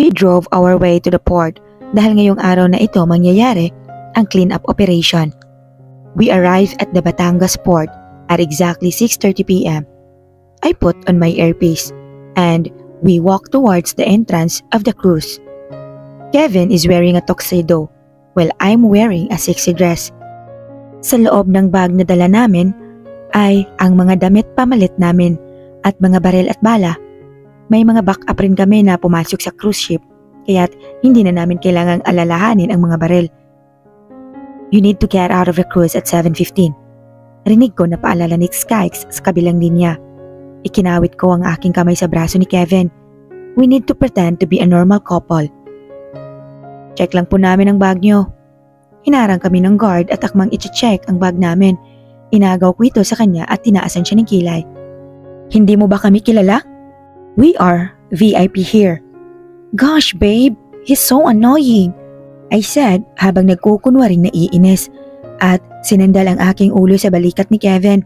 We drove our way to the port dahil ngayong araw na ito mangyayari ang clean-up operation. We arrived at the Batangas port at exactly 6:30 p.m. I put on my earpiece and we walked towards the entrance of the cruise. Kevin is wearing a tuxedo while I'm wearing a sexy dress. Sa loob ng bag na dala namin ay ang mga damit pamalit namin at mga baril at bala. May mga backup rin kami na pumasok sa cruise ship kaya't hindi na namin kailangang alalahanin ang mga baril. You need to get out of the cruise at 7:15. Rinig ko na paalala ni Skykes sa kabilang linya. Ikinawit ko ang aking kamay sa braso ni Kevin. We need to pretend to be a normal couple. Check lang po namin ang bag nyo. Hinarang kami ng guard at akmang i-check ang bag namin. Inagaw ko ito sa kanya at tinaasan siya ng kilay. Hindi mo ba kami kilala? We are VIP here. Gosh babe, he's so annoying. I said habang nagkukunwaring naiinis at sinandal ang aking ulo sa balikat ni Kevin.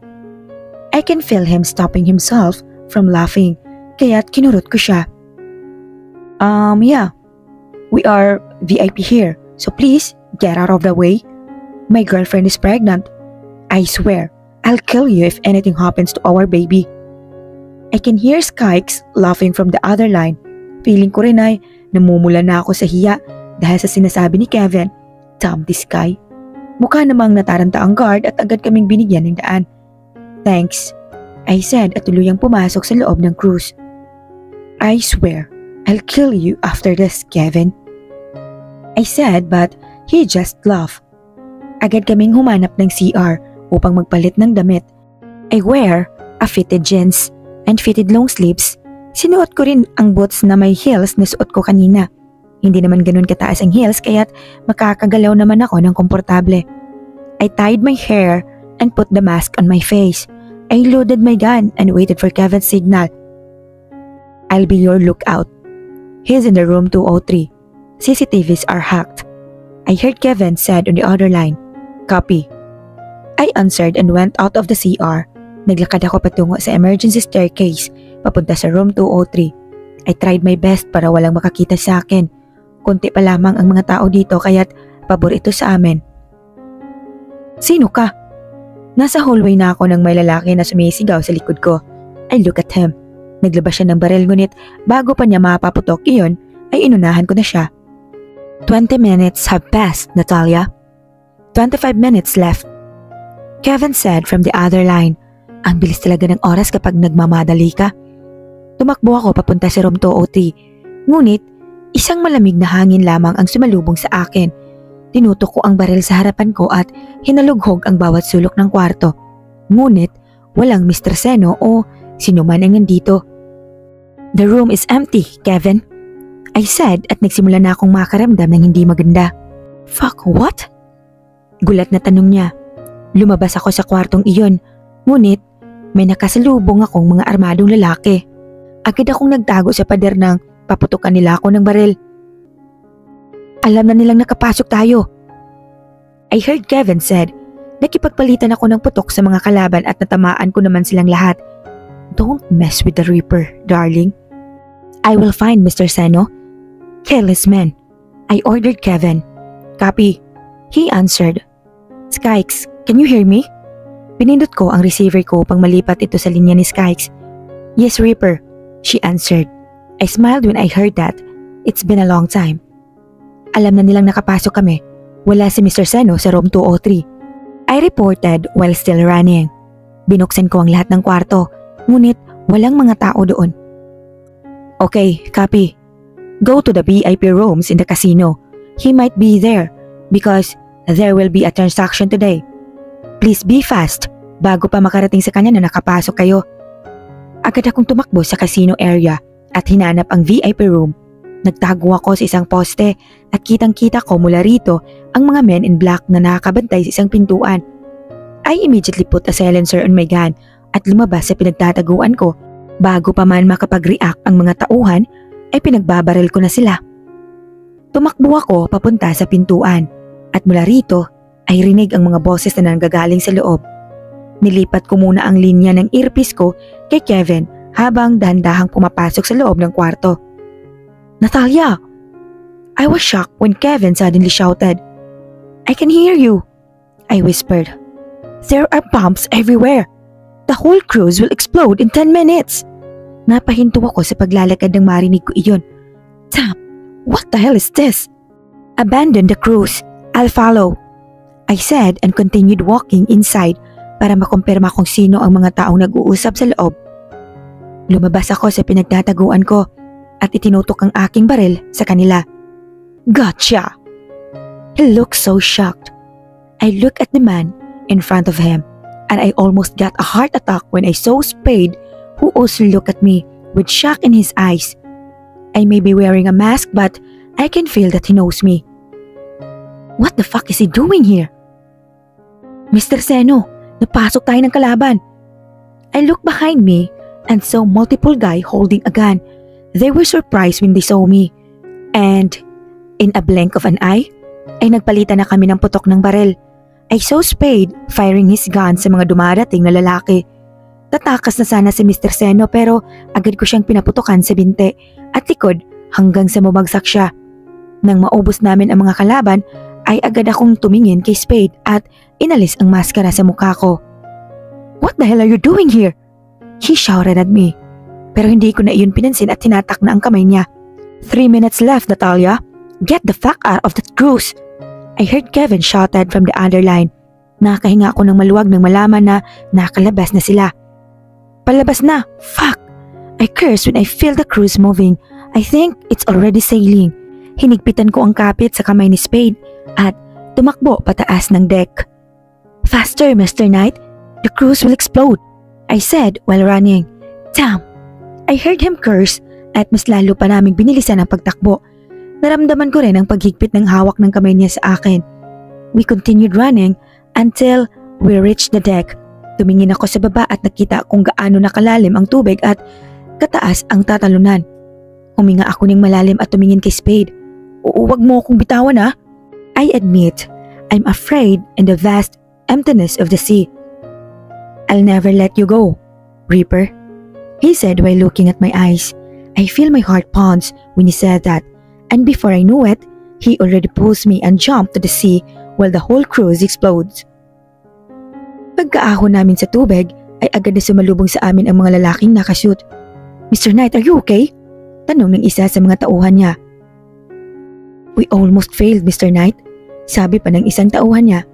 I can feel him stopping himself from laughing kaya't kinurot ko siya. Yeah, we are VIP here so please get out of the way. My girlfriend is pregnant. I swear, I'll kill you if anything happens to our baby. I can hear Skykes laughing from the other line. Feeling ko rin ay namumula na ako sa hiya dahil sa sinasabi ni Kevin. Damn this guy. Mukha namang nataranta ang guard at agad kaming binigyan ng daan. Thanks, I said at tuluyang pumasok sa loob ng cruise. I swear, I'll kill you after this, Kevin. I said but he just laughed. Agad kaming humanap ng CR upang magpalit ng damit. I wear a fitted jeans and fitted long sleeves. Sinuot ko rin ang boots na may heels na suot ko kanina. Hindi naman ganun kataas ang heels kaya't makakagalaw naman ako ng komportable. I tied my hair and put the mask on my face. I loaded my gun and waited for Kevin's signal. I'll be your lookout. He's in the room 203. CCTVs are hacked. I heard Kevin said on the other line. Copy. I answered and went out of the CR. Naglakad ako patungo sa emergency staircase papunta sa room 203. I tried my best para walang makakita sa akin. Kunti pa lamang ang mga tao dito kaya't pabor ito sa amin. Sino ka? Nasa hallway na ako nang may lalaki na sumisigaw sa likod ko. I look at him. Naglabas siya ng baril ngunit bago pa niya mapaputok iyon ay inunahan ko na siya. 20 minutes have passed, Natalia. 25 minutes left. Kevin said from the other line. Ang bilis talaga ng oras kapag nagmamadali ka. Tumakbo ako papunta sa room 203. Ngunit, isang malamig na hangin lamang ang sumalubong sa akin. Tinutok ko ang baril sa harapan ko at hinalughog ang bawat sulok ng kwarto. Ngunit, walang Mr. Seno o sino man ang nandito. The room is empty, Kevin. I said at nagsimula na akong makaramdam ng hindi maganda. Fuck, what? Gulat na tanong niya. Lumabas ako sa kwartong iyon. Ngunit, may nakasalubong akong mga armadong lalaki. Agad akong nagtago sa pader nang paputukan nila ako ng baril. Alam na nilang nakapasok tayo. I heard Kevin said. Nakipagpalitan ako ng putok sa mga kalaban at natamaan ko naman silang lahat. Don't mess with the Reaper, darling. I will find Mr. Seno. Kill his men. I ordered Kevin. Copy. He answered. Skykes, can you hear me? Pinindot ko ang receiver ko upang malipat ito sa linya ni Skykes. Yes, Reaper, she answered. I smiled when I heard that. It's been a long time. Alam na nilang nakapasok kami. Wala si Mr. Seno sa room 203. I reported while still running. Binuksan ko ang lahat ng kwarto, ngunit walang mga tao doon. Okay, copy. Go to the VIP rooms in the casino. He might be there because there will be a transaction today. Please be fast bago pa makarating sa kanya na nakapasok kayo. Agad akong tumakbo sa casino area at hinanap ang VIP room. Nagtago ako sa isang poste at kitang-kita ko mula rito ang mga men in black na nakakabantay sa isang pintuan. I immediately put a silencer on my gun at lumabas sa pinagtataguan ko. Bago pa man makapag-react ang mga tauhan ay pinagbabaril ko na sila. Tumakbo ako papunta sa pintuan at mula rito ay rinig ang mga boses na nanggagaling sa loob. Nilipat ko muna ang linya ng earpiece ko kay Kevin habang dahan-dahang pumapasok sa loob ng kwarto. Natalia, I was shocked when Kevin suddenly shouted, "I can hear you," I whispered. "There are bombs everywhere. The whole cruise will explode in 10 minutes. Napahinto ako sa paglalakad nang marinig ko iyon. Damn, what the hell is this? "Abandon the cruise. I'll follow," I said and continued walking inside para makumpirma kung sino ang mga taong nag-uusap sa loob. Lumabas ako sa pinagtataguan ko at itinutok ang aking baril sa kanila. Gotcha! He looked so shocked. I looked at the man in front of him and I almost got a heart attack when I saw Spade, who also looked at me with shock in his eyes. I may be wearing a mask but I can feel that he knows me. What the fuck is he doing here? "Mr. Seno, napasok tayo ng kalaban." I looked behind me and saw multiple guys holding a gun. They were surprised when they saw me. And in a blink of an eye, ay nagpalitan na kami ng putok ng baril. I saw Spade firing his gun sa mga dumarating na lalaki. Tatakas na sana si Mr. Seno pero agad ko siyang pinaputokan sa binte at likod hanggang sa mabagsak siya. Nang maubos namin ang mga kalaban, ay agad akong tumingin kay Spade at inalis ang maskara sa mukha ko. "What the hell are you doing here?" He shouted at me. Pero hindi ko na iyon pinansin at tinatak na ang kamay niya. 3 minutes left, Natalia. Get the fuck out of that cruise!" I heard Kevin shouted from the other line. Nakahinga ako ng maluwag nang malaman na nakalabas na sila. "Palabas na! Fuck!" I cursed when I feel the cruise moving. I think it's already sailing. Hinigpitan ko ang kapit sa kamay ni Spade at tumakbo pataas ng deck. "Faster, Mr. Knight! The cruise will explode!" I said while running. Damn! I heard him curse at mas lalo pa naming binilisan ang pagtakbo. Naramdaman ko rin ang paghigpit ng hawak ng kamay niya sa akin. We continued running until we reached the deck. Tumingin ako sa baba at nakita kung gaano nakalalim ang tubig at kataas ang tatalunan. Huminga ako ng malalim at tumingin kay Spade. "Huwag mo akong bitawan ha." I admit, I'm afraid in the vast emptiness of the sea. "I'll never let you go, Reaper," he said while looking at my eyes. I feel my heart pounds when he said that, and before I knew it, he already pulls me and jumped to the sea while the whole cruise explodes. Pagkaahon namin sa tubig, ay agad na sumalubong sa amin ang mga lalaking nakashoot. "Mr. Knight, are you okay?" Tanong ng isa sa mga tauhan niya. "We almost failed, Mr. Knight," sabi pa ng isang tauhan niya.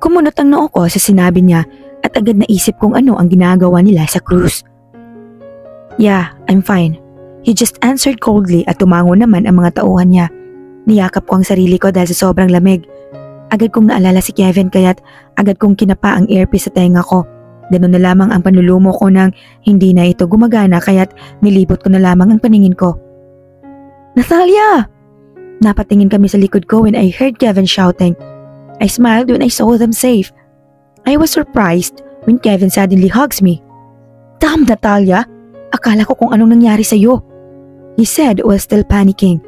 Kumunot ang noo ko sa sinabi niya at agad naisip kung ano ang ginagawa nila sa cruise. "Yeah, I'm fine," he just answered coldly at tumango naman ang mga tauhan niya. Niyakap ko ang sarili ko dahil sa sobrang lamig. Agad kong naalala si Kevin kaya't agad kong kinapa ang earpiece sa tenga ko. Ganun na lamang ang panlulumo ko nang hindi na ito gumagana kaya't nilibot ko na lamang ang paningin ko. "Natalia!" Napatingin kami sa likod ko when I heard Kevin shouting. I smiled when I saw them safe. I was surprised when Kevin suddenly hugs me. "Damn, Natalia! Akala ko kung anong nangyari sa'yo," he said while still panicking.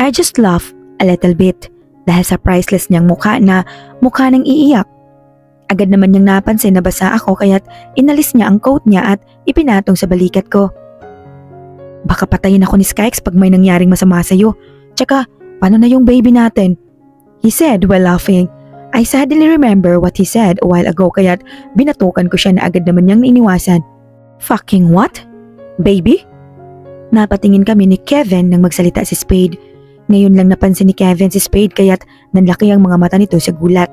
I just laughed a little bit dahil sa priceless niyang mukha na mukha ng iiyak. Agad naman niyang napansin na basa ako kaya't inalis niya ang coat niya at ipinatong sa balikat ko. "Baka patayin ako ni Skykes pag may nangyaring masama sa'yo. Tsaka, paano na yung baby natin?" he said while laughing. I suddenly remember what he said a while ago kaya't binatukan ko siya na agad naman niyang iniwasan. "Fucking what? Baby?" Napatingin kami ni Kevin nang magsalita si Spade. Ngayon lang napansin ni Kevin si Spade kaya't nanlaki ang mga mata nito sa gulat.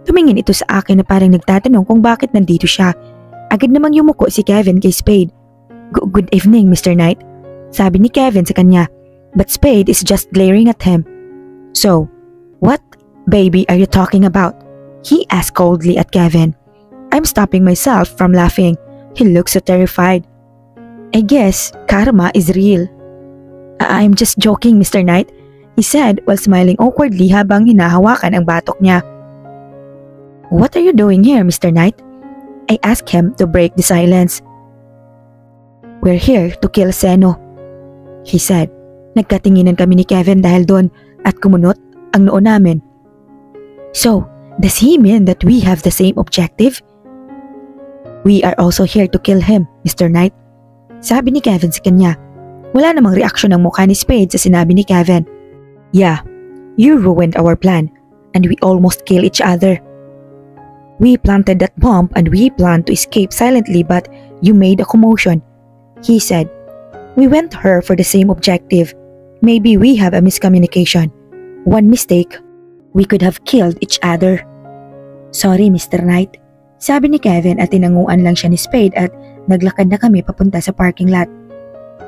Tumingin ito sa akin na parang nagtatanong kung bakit nandito siya. Agad namang yumuko si Kevin kay Spade. Good evening, Mr. Knight," sabi ni Kevin sa kanya. But Spade is just glaring at him. "So, what baby are you talking about?" he asked coldly at Kevin. I'm stopping myself from laughing. He looks so terrified. "I guess karma is real." I'm just joking, Mr. Knight," he said while smiling awkwardly habang hinahawakan ang batok niya. "What are you doing here, Mr. Knight?" I asked him to break the silence. "We're here to kill Seno," he said. Nagkatinginan kami ni Kevin dahil doon at kumunot ang noo namin. "So, does he mean that we have the same objective?" "We are also here to kill him, Mr. Knight," sabi ni Kevin sa kanya. Wala namang reaksyon ng mukha ni Spade sa sinabi ni Kevin. Yeah, you ruined our plan, and we almost killed each other. We planted that bomb and we planned to escape silently, but you made a commotion, he said. We went her for the same objective. Maybe we have a miscommunication. One mistake, we could have killed each other. Sorry, Mr. Knight, sabi ni Kevin at tinanguan lang siya ni Spade at naglakad na kami papunta sa parking lot.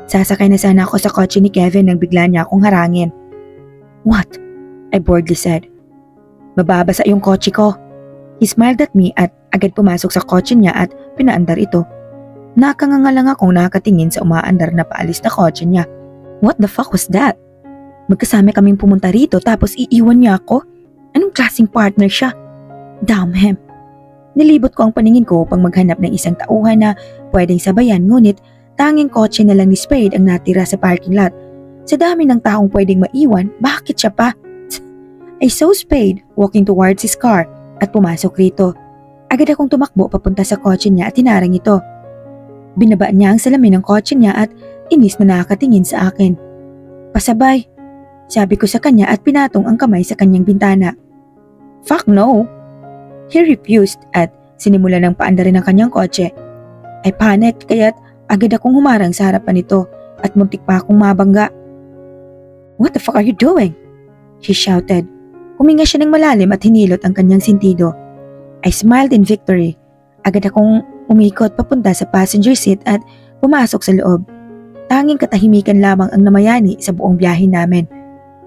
Sasakay na sana ako sa kotse ni Kevin nang bigla niya akong harangin. What? I boredly said. Mababasa yung kotse ko. He smiled at me at agad pumasok sa kotse niya at pinaandar ito. Nakanganga lang akong nakatingin sa umaandar na paalis na kotse niya. What the fuck was that? Magkasama kaming pumunta rito tapos iiwan niya ako? Anong klaseng partner siya? Damn him. Nilibot ko ang paningin ko upang maghanap ng isang tauhan na pwedeng sabayan, ngunit tanging kotse na lang ni Spade ang natira sa parking lot. Sa dami ng taong pwedeng maiwan, bakit siya pa? I saw Spade walking towards his car at pumasok rito. Agad akong tumakbo papunta sa kotse niya at tinarang ito. Binaba niya ang salamin ng kotse niya at inis na nakatingin sa akin. Pasabay, sabi ko sa kanya at pinatong ang kamay sa kanyang bintana. Fuck no! He refused at sinimula ng paandarin ang kanyang kotse. I panicked kaya't agad akong humarang sa harapan nito at muntik pa akong mabangga. What the fuck are you doing? He shouted. Huminga siya ng malalim at hinilot ang kanyang sintido. I smiled in victory. Agad akong umikot papunta sa passenger seat at pumasok sa loob. Tanging katahimikan lamang ang namayani sa buong biyahe namin.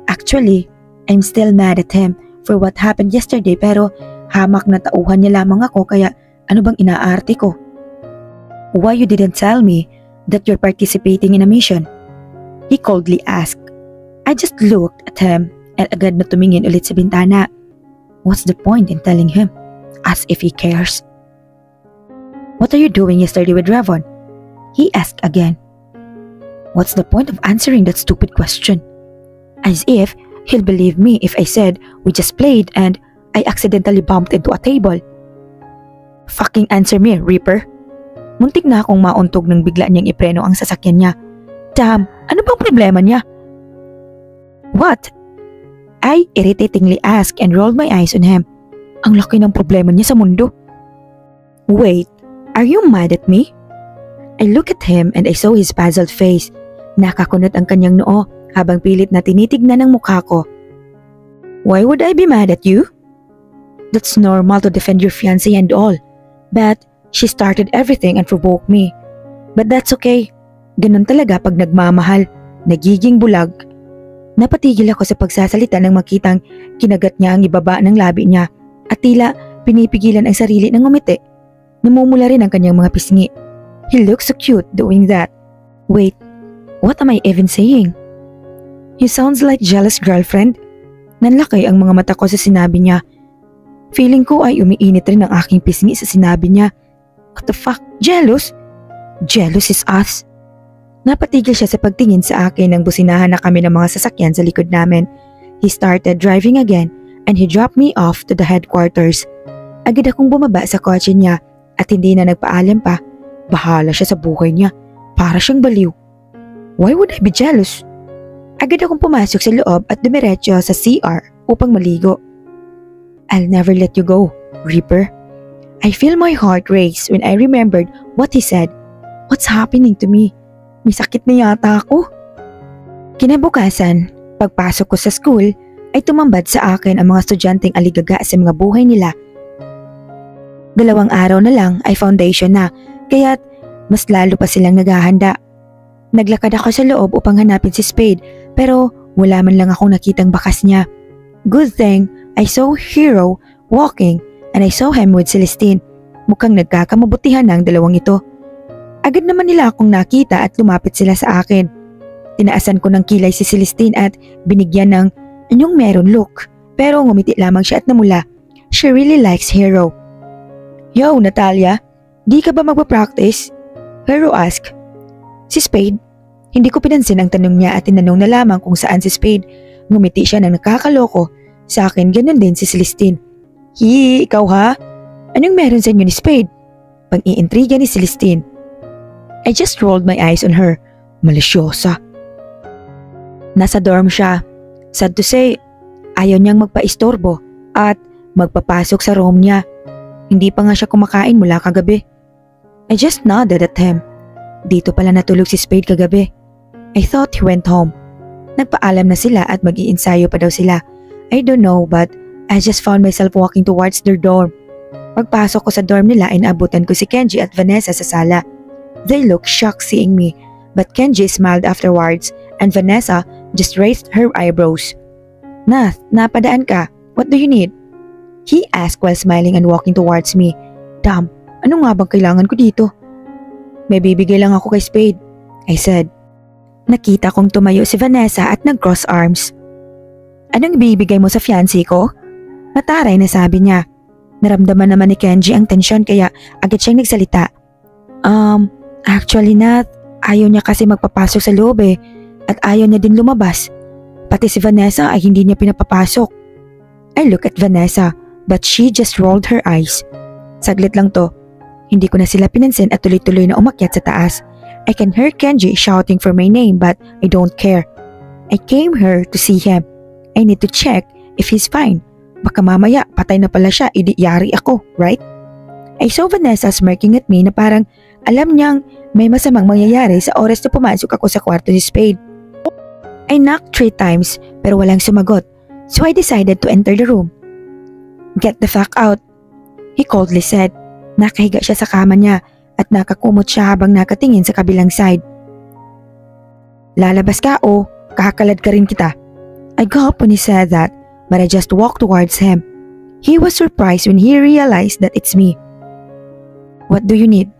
Actually, I'm still mad at him for what happened yesterday pero hamak na tauhan niya lamang ako kaya ano bang inaarte ko? Why you didn't tell me that you're participating in a mission? He coldly asked. I just looked at him and agad na tumingin ulit sa bintana. What's the point in telling him? As if he cares. What are you doing yesterday with Revon? He asked again. What's the point of answering that stupid question? As if he'll believe me if I said we just played and I accidentally bumped into a table. Fucking answer me, Reaper. Muntik na akong mauntog nang bigla niyang ipreno ang sasakyan niya. Damn, ano bang problema niya? What? I irritatingly asked and rolled my eyes on him. Ang laki ng problema niya sa mundo. Wait, are you mad at me? I looked at him and I saw his puzzled face. Nakakunot ang kanyang noo habang pilit na tinitignan ang mukha ko. Why would I be mad at you? That's normal to defend your fiancé and all. But she started everything and provoked me. But that's okay. Ganun talaga pag nagmamahal. Nagiging bulag. Napatigil ako sa pagsasalita nang makitang kinagat niya ang ibaba ng labi niya at tila pinipigilan ang sarili ng ngumiti. Namumula rin ang kanyang mga pisngi. He looks so cute doing that. Wait, what am I even saying? He sounds like jealous girlfriend. Nanlaki ang mga mata ko sa sinabi niya. Feeling ko ay umiinit rin ang aking pisngi sa sinabi niya. What the fuck? Jealous? Jealous is us. Napatigil siya sa pagtingin sa akin nang businahan na kami ng mga sasakyan sa likod namin. He started driving again and he dropped me off to the headquarters. Agad akong bumaba sa kotse niya at hindi na nagpaalam pa. Bahala siya sa buhay niya. Para siyang baliw. Why would I be jealous? Agad akong pumasok sa loob at dumiretso sa CR upang maligo. I'll never let you go, Reaper. I feel my heart race when I remembered what he said. What's happening to me? May sakit na yata ako. Kinabukasan, pagpasok ko sa school, ay tumambad sa akin ang mga estudyanteng aligaga sa mga buhay nila. 2 araw na lang ay foundation na, kaya't mas lalo pa silang naghahanda. Naglakad ako sa loob upang hanapin si Spade, pero wala man lang akong nakitang bakas niya. Good thing, I saw Hero walking and I saw him with Celestine. Mukhang nagkakamabutihan ng dalawang ito. Agad naman nila akong nakita at lumapit sila sa akin. Tinaasan ko ng kilay si Celestine at binigyan ng anyong meron look. Pero ngumiti lamang siya at namula. She really likes Hero. Yo, Natalia, di ka ba magpa-practice? Hero asked. Si Spade? Hindi ko pinansin ang tanong niya at tinanong na lamang kung saan si Spade. Ngumiti siya ng nakakaloko. Sa akin ganun din si Celestine. Ikaw ha? Anong meron sa inyo ni Spade? Pang-iintriga ni Celestine. I just rolled my eyes on her. Malisyosa. Nasa dorm siya. Sad to say, ayaw niyang magpaistorbo at magpapasok sa room niya. Hindi pa nga siya kumakain mula kagabi. I just nodded at him. Dito pala natulog si Spade kagabi. I thought he went home. Nagpaalam na sila at mag-iinsayo pa daw sila. I don't know but I just found myself walking towards their dorm. Pagpasok ko sa dorm nila, inaabutan ko si Kenji at Vanessa sa sala. They looked shocked seeing me, but Kenji smiled afterwards and Vanessa just raised her eyebrows. Nath, napadaan ka. What do you need? He asked while smiling and walking towards me. Damn, ano nga bang kailangan ko dito? May bibigay lang ako kay Spade, I said. Nakita kong tumayo si Vanessa at nag-cross arms. Anong ibibigay mo sa fiancé ko? Mataray na sabi niya. Naramdaman naman ni Kenji ang tensyon kaya agad siyang nagsalita. Actually Nath, ayaw niya kasi magpapasok sa loob at ayaw niya din lumabas. Pati si Vanessa ay hindi niya pinapapasok. I look at Vanessa but she just rolled her eyes. Saglit lang to. Hindi ko na sila pinansin at tuloy-tuloy na umakyat sa taas. I can hear Kenji shouting for my name but I don't care. I came here to see him. I need to check if he's fine. Baka mamaya patay na pala siya, yari ako, right? I saw Vanessa smirking at me na parang alam niyang may masamang mangyayari sa oras na pumasok ako sa kwarto ni Spade. I knocked 3 times pero walang sumagot, so I decided to enter the room. Get the fuck out, he coldly said. Nakahiga siya sa kama niya at nakakumot siya habang nakatingin sa kabilang side. Lalabas ka o kakakalad ka rin kita. I gulped when he said that, but I just walked towards him. He was surprised when he realized that it's me. What do you need?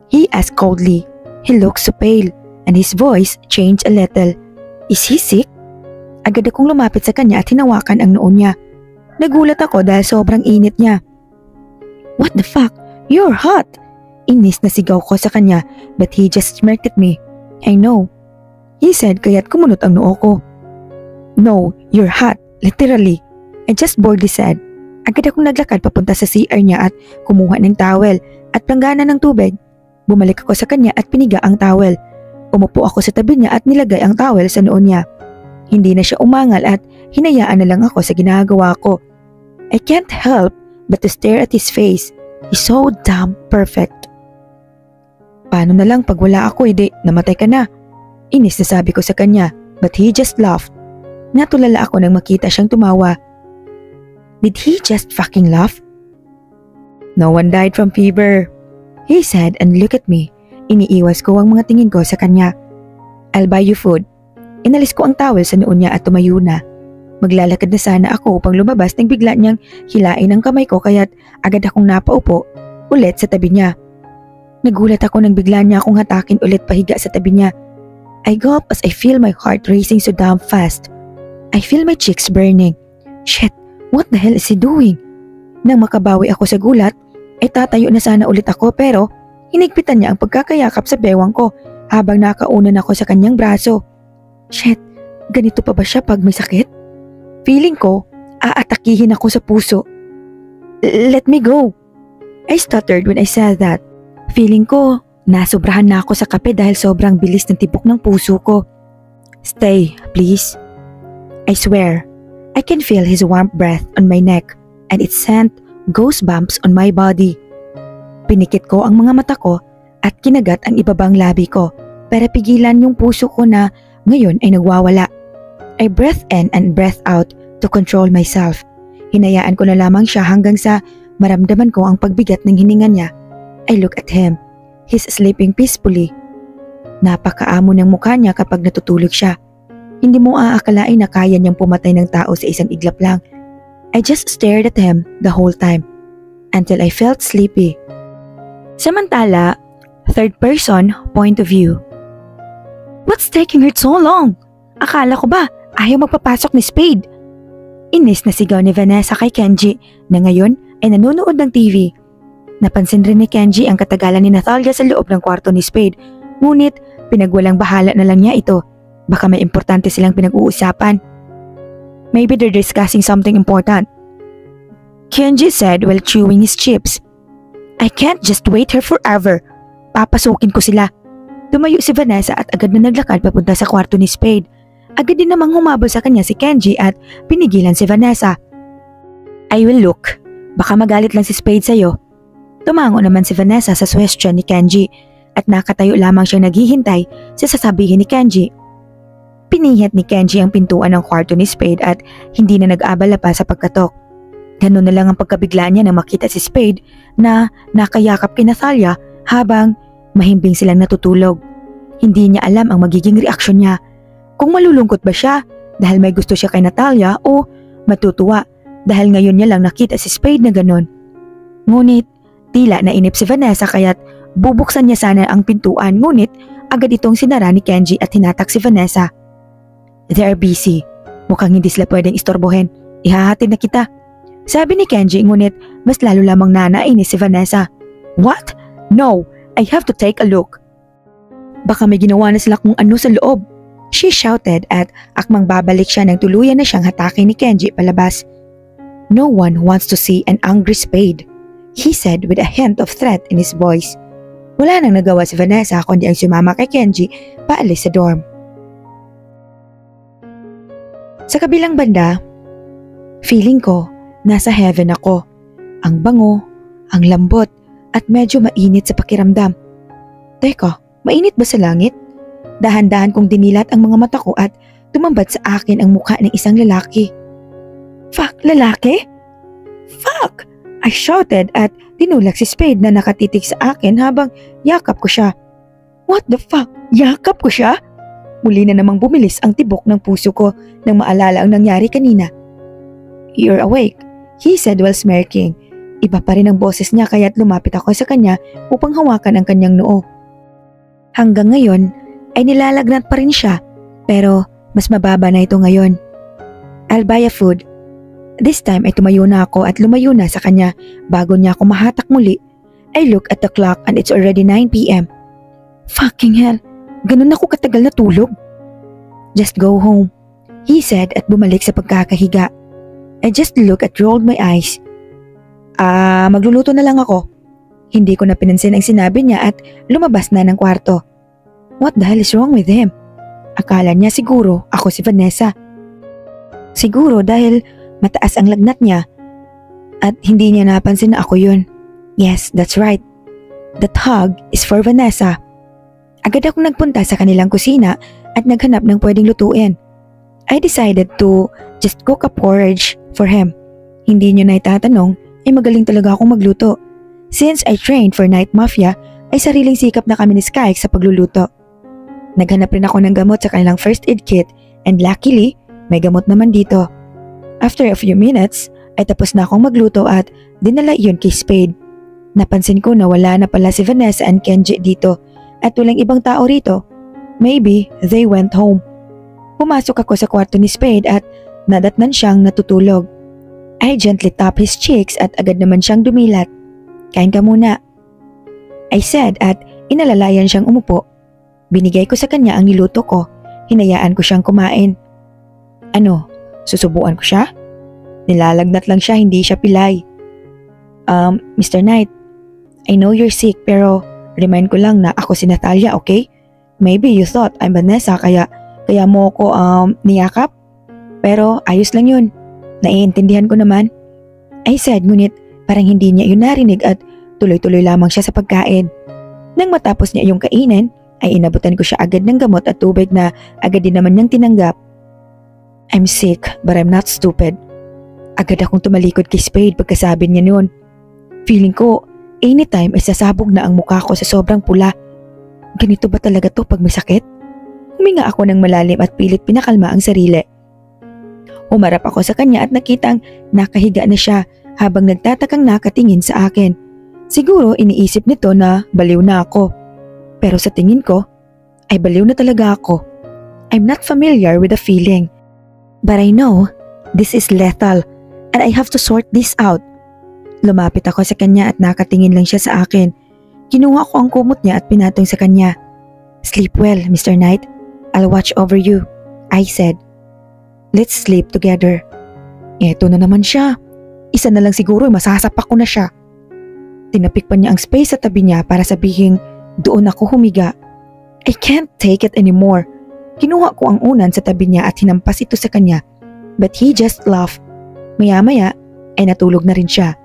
He asked coldly. He looked so pale and his voice changed a little. Is he sick? Agad akong lumapit sa kanya at hinawakan ang noo niya. Nagulat ako dahil sobrang init niya. What the fuck? You're hot! Inis na sigaw ko sa kanya but he just smirked at me. I know, he said kaya't kumunot ang noo ko. No, you're hot, literally. I just boldly said. Agad akong naglakad papunta sa CR niya at kumuha ng towel at planggana ng tubig. Bumalik ako sa kanya at piniga ang towel. Umupo ako sa tabi niya at nilagay ang towel sa noo niya. Hindi na siya umangal at hinayaan na lang ako sa ginagawa ko. I can't help but to stare at his face. He's so damn perfect. Paano na lang pag wala ako, namatay ka na. Inis na sabi ko sa kanya but he just laughed. Natulala ako nang makita siyang tumawa. Did he just fucking laugh? No one died from fever, he said and looked at me. Iniiwas ko ang mga tingin ko sa kanya. I'll buy you food. Inalis ko ang towel sa noo niya at tumayo na. Maglalakad na sana ako upang lumabas nang bigla niyang hilain ang kamay ko kaya't agad akong napaupo ulit sa tabi niya. Nagulat ako nang bigla niya akong hatakin ulit pahiga sa tabi niya. I gulp as I feel my heart racing so damn fast. I feel my cheeks burning. Shit, what the hell is he doing? Nang makabawi ako sa gulat, ay tatayo na sana ulit ako pero hinigpitan niya ang pagkakayakap sa bewang ko habang nakaunan ako sa kanyang braso. Shit, ganito pa ba siya pag may sakit? Feeling ko, aatakihin ako sa puso. Let me go. I stuttered when I said that. Feeling ko, nasobrahan na ako sa kape dahil sobrang bilis ng tibok ng puso ko. Stay, please. I swear, I can feel his warm breath on my neck and it sent goosebumps on my body. Pinikit ko ang mga mata ko at kinagat ang ibabang labi ko para pigilan yung puso ko na ngayon ay nagwawala. I breathed in and breathed out to control myself. Hinayaan ko na lamang siya hanggang sa maramdaman ko ang pagbigat ng hininga niya. I look at him. He's sleeping peacefully. Napakaamo ng mukha niya kapag natutulog siya. Hindi mo aakalain na kaya niyang pumatay ng tao sa isang iglap lang. I just stared at him the whole time until I felt sleepy. Samantala, third person point of view. What's taking her so long? Akala ko ba ayaw magpapasok ni Spade? Inis na sigaw ni Vanessa kay Kenji na ngayon ay nanonood ng TV. Napansin rin ni Kenji ang katagalan ni Natalia sa loob ng kwarto ni Spade, ngunit pinagwalang bahala na lang niya ito. Baka may importante silang pinag-uusapan. Maybe they're discussing something important, Kenji said while chewing his chips. I can't just wait here forever. Papasukin ko sila. Tumayo si Vanessa at agad na naglakad papunta sa kwarto ni Spade. agad din namang humabol sa kanya si Kenji at pinigilan si Vanessa. I will look. Baka magalit lang si Spade sa'yo. Tumango naman si Vanessa sa question ni Kenji at nakatayo lamang siyang naghihintay sa sasabihin ni Kenji. Pinihit ni Kenji ang pintuan ng kwarto ni Spade at hindi na nag-abala pa sa pagkatok. Ganun na lang ang pagkabigla niya nang makita si Spade na nakayakap kina Thalia habang mahimbing silang natutulog. Hindi niya alam ang magiging reaksyon niya. Kung malulungkot ba siya dahil may gusto siya kay Natalia o matutuwa dahil ngayon niya lang nakita si Spade na ganun. Ngunit tila nainip si Vanessa kaya't bubuksan niya sana ang pintuan ngunit agad itong sinara ni Kenji at hinatak si Vanessa. They are busy. Mukhang hindi sila pwedeng istorbohin. Ihahatid na kita. Sabi ni Kenji ngunit mas lalo lamang nanainis si Vanessa. What? No, I have to take a look. Baka may ginawa na sila kung ano sa loob. She shouted at akmang babalik siya nang tuluyan na siyang hatakin ni Kenji palabas. No one wants to see an angry Spade, he said with a hint of threat in his voice. Wala nang nagawa si Vanessa kundi ang sumama kay Kenji paalis sa dorm. Sa kabilang banda, feeling ko nasa heaven ako. Ang bango, ang lambot at medyo mainit sa pakiramdam. Teka, mainit ba sa langit? Dahan-dahan kong dinilat ang mga mata ko at tumambad sa akin ang mukha ng isang lalaki. Fuck, lalaki? Fuck! I shouted at tinulak si Spade na nakatitig sa akin habang yakap ko siya. What the fuck? Yakap ko siya? Muli na namang bumilis ang tibok ng puso ko nang maalala ang nangyari kanina. You're awake, he said while smirking. Iba pa rin ang boses niya kaya't lumapit ako sa kanya upang hawakan ang kanyang noo. Hanggang ngayon ay nilalagnat pa rin siya pero mas mababa na ito ngayon. I'll buy a food. This time ay tumayo na ako at lumayo na sa kanya bago niya ako mahatak muli. I look at the clock and it's already 9 p.m. Fucking hell, ganun ako katagal na tulog. Just go home, he said at bumalik sa pagkakahiga. I just look at rolled my eyes. Magluluto na lang ako. Hindi ko na pinansin ang sinabi niya at lumabas na ng kwarto. What the hell is wrong with him? Akala niya siguro ako si Vanessa. Siguro dahil mataas ang lagnat niya at hindi niya napansin na ako yun. Yes, that's right. That hug is for Vanessa. Agad akong nagpunta sa kanilang kusina at naghanap ng pwedeng lutuin. I decided to just cook a porridge for him. Hindi niyo na itatanong, ay magaling talaga akong magluto. Since I trained for night mafia, ay sariling sikap na kami ni Sky sa pagluluto. Naghanap rin ako ng gamot sa kanilang first aid kit and luckily, may gamot naman dito. After a few minutes, ay tapos na akong magluto at dinala iyon kay Spade. Napansin ko na wala na pala si Vanessa and Kenji dito at walang ibang tao rito. Maybe they went home. Pumasok ako sa kwarto ni Spade at nadatnan siyang natutulog. I gently tapped his cheeks at agad naman siyang dumilat. Kain ka muna, I said at inalalayan siyang umupo. Binigay ko sa kanya ang niluto ko. Hinayaan ko siyang kumain. Ano, susubuan ko siya? Nilalagnat lang siya, hindi siya pilay. Mr. Knight, I know you're sick pero remind ko lang na ako si Natalia, okay? Maybe you thought I'm Vanessa kaya mo ko niyakap? Pero ayos lang yun. Naiintindihan ko naman. I said ngunit parang hindi niya yun narinig at tuloy-tuloy lamang siya sa pagkain. Nang matapos niya yung kainin, ay inabutan ko siya agad ng gamot at tubig na agad din naman niyang tinanggap. I'm sick but I'm not stupid. Agad akong tumalikod kay Spade pagkasabi niya noon. Feeling ko, anytime ay sasabog na ang mukha ko sa sobrang pula. Ganito ba talaga to pag may sakit? Huminga ako ng malalim at pilit pinakalma ang sarili. Humarap ako sa kanya at nakitang nakahiga na siya habang nagtatakang nakatingin sa akin. Siguro iniisip nito na baliw na ako. Pero sa tingin ko, ay baliw na talaga ako. I'm not familiar with the feeling. But I know, this is lethal and I have to sort this out. Lumapit ako sa kanya at nakatingin lang siya sa akin. Kinuha ko ang kumot niya at pinatong sa kanya. Sleep well, Mr. Knight. I'll watch over you, I said. Let's sleep together. Eto na naman siya. Isa na lang siguro masasapak ko na siya. Tinapik pa niya ang space sa tabi niya para sabihin doon ako humiga. I can't take it anymore. Kinuha ko ang unan sa tabi niya at hinampas ito sa kanya, but he just laughed. Maya-maya ay natulog na rin siya.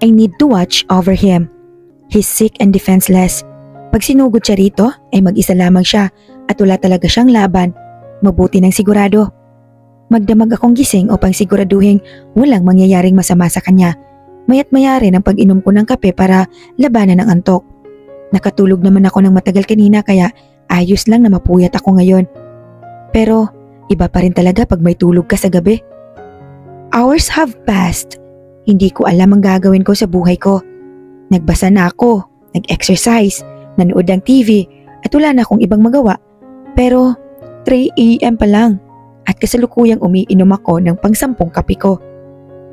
I need to watch over him. He's sick and defenseless. Pag sinugod siya rito ay mag-isa lamang siya at wala talaga siyang laban. Mabuti ng sigurado. Magdamag akong gising upang siguraduhin walang mangyayaring masama sa kanya. Maya't maya rin ang pag-inom ko ng kape para labanan ang antok. Nakatulog naman ako ng matagal kanina kaya ayos lang na mapuyat ako ngayon. Pero iba pa rin talaga pag may tulog ka sa gabi. Hours have passed. Hindi ko alam ang gagawin ko sa buhay ko. Nagbasa na ako, nag-exercise, nanood ng TV at wala na akong ibang magawa. Pero 3 AM pa lang at kasalukuyang umiinom ako ng pang-10 kape ko.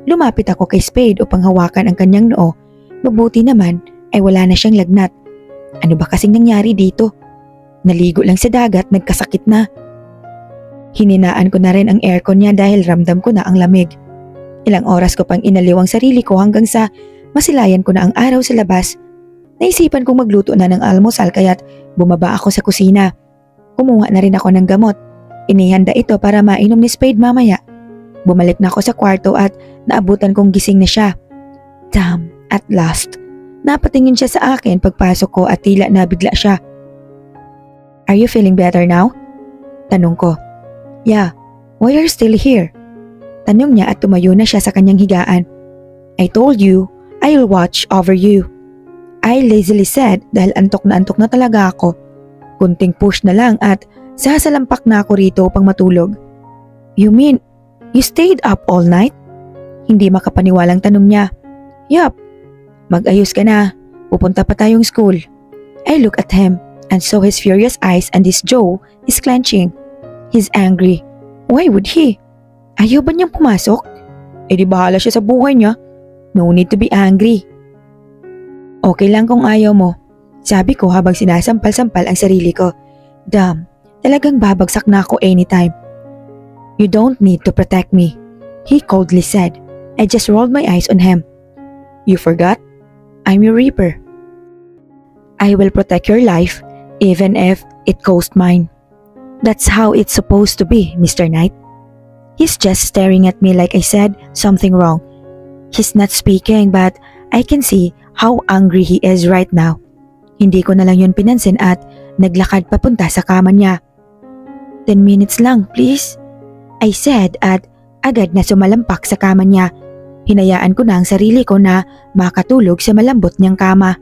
Lumapit ako kay Spade upang hawakan ang kanyang noo. Mabuti naman ay wala na siyang lagnat. Ano ba kasing nangyari dito? Naligo lang sa dagat, nagkasakit na. Hininaan ko na rin ang aircon niya dahil ramdam ko na ang lamig. Ilang oras ko pang inaliw ang sarili ko hanggang sa masilayan ko na ang araw sa labas. Naisipan kong magluto na ng almusal kaya't bumaba ako sa kusina. Kumuha na rin ako ng gamot. Inihanda ito para mainom ni Spade mamaya. Bumalik na ako sa kwarto at naabutan kong gising na siya. Damn, at last. Napatingin siya sa akin pagpasok ko at tila nabigla siya. Are you feeling better now? Tanong ko. Yeah, why are you still here? Tanong niya at tumayo na siya sa kanyang higaan. I told you, I'll watch over you. I lazily said dahil antok na talaga ako. Kunting push na lang at sasalampak na ako rito upang matulog. You mean, you stayed up all night? Hindi makapaniwalang tanong niya. Yup. Mag-ayos ka na. Pupunta pa tayong school. I look at him and saw his furious eyes and his jaw is clenching. He's angry. Why would he? Ayaw ba niyang pumasok? Eh di bahala siya sa buhay niya. No need to be angry. Okay lang kung ayaw mo. Sabi ko habang sinasampal-sampal ang sarili ko. Damn, talagang babagsak na ako anytime. You don't need to protect me, he coldly said. I just rolled my eyes on him. You forgot? I'm your reaper. I will protect your life even if it cost mine. That's how it's supposed to be, Mr. Knight. He's just staring at me like I said something wrong. He's not speaking but I can see how angry he is right now. Hindi ko na lang yun pinansin at naglakad papunta sa kama niya. 10 minutes lang, please, I said at agad na sumalampak sa kama niya. Hinayaan ko na ang sarili ko na makatulog sa malambot niyang kama.